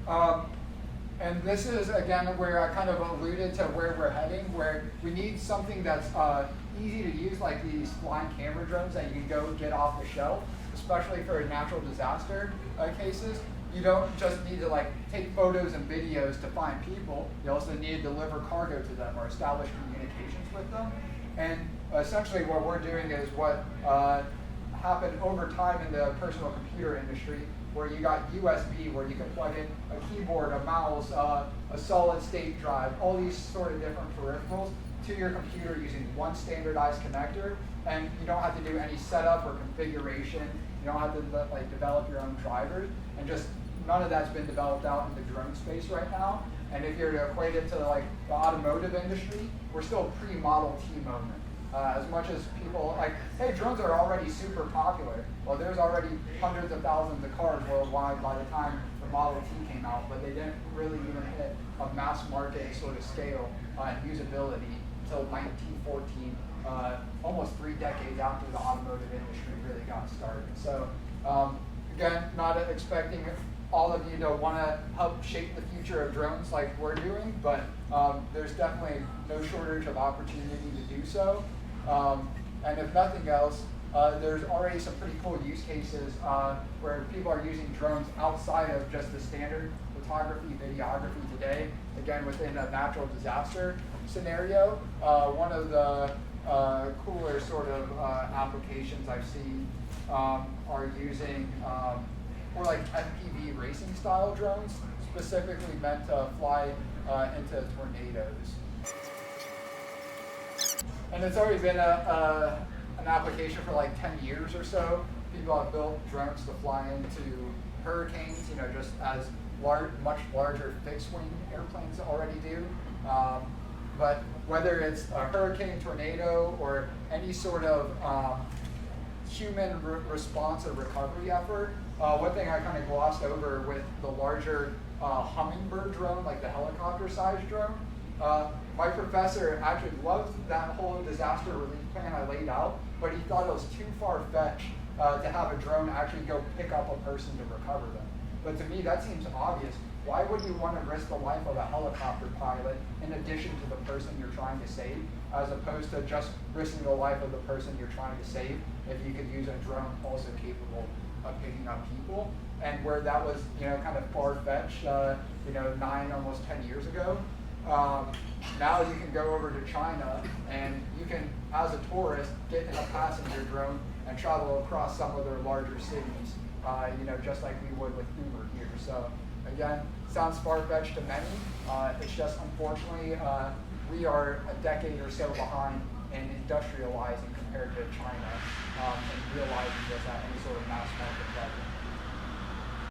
Um, and this is, again, where I kind of alluded to where we're heading, where we need something that's easy to use, like these flying camera drones that you can go get off the shelf, especially for natural disaster cases. You don't just need to take photos and videos to find people. You also need to deliver cargo to them or establish communications with them. And essentially what we're doing is what happened over time in the personal computer industry, where you got USB, where you can plug in a keyboard, a mouse, a solid state drive, all these sort of different peripherals to your computer using one standardized connector, and you don't have to do any setup or configuration. You don't have to develop your own drivers, and just none of that's been developed out in the drone space right now. And if you're to equate it to the automotive industry, we're still pre-Model T moment. As much as people hey, drones are already super popular. Well, there's already hundreds of thousands of cars worldwide by the time the Model T came out, but they didn't really even hit a mass market sort of scale and usability until 1914, almost 3 decades after the automotive industry really got started. So again, not expecting all of you to want to help shape the future of drones like we're doing, but there's definitely no shortage of opportunity to do so. And if nothing else, there's already some pretty cool use cases where people are using drones outside of just the standard photography, videography today, again within a natural disaster scenario. One of the cooler sort of applications I've seen are using more like FPV racing style drones, specifically meant to fly into tornadoes. And it's already been an application for 10 years or so. People have built drones to fly into hurricanes, just as much larger fixed-wing airplanes already do. But whether it's a hurricane, tornado, or any sort of human response or recovery effort, one thing I kind of glossed over with the larger hummingbird drone, like the helicopter-sized drone, my professor actually loved that whole disaster relief plan I laid out, but he thought it was too far-fetched to have a drone actually go pick up a person to recover them. But to me, that seems obvious. Why would you want to risk the life of a helicopter pilot in addition to the person you're trying to save, as opposed to just risking the life of the person you're trying to save if you could use a drone also capable of picking up people? And where that was, kind of far-fetched, 9, almost 10 years ago, now you can go over to China and you can, as a tourist, get in a passenger drone and travel across some of their larger cities, just like we would with Uber here. So again, sounds far-fetched to many. It's just, unfortunately, we are a decade or so behind in industrializing compared to China and realizing this at any sort of mass market level.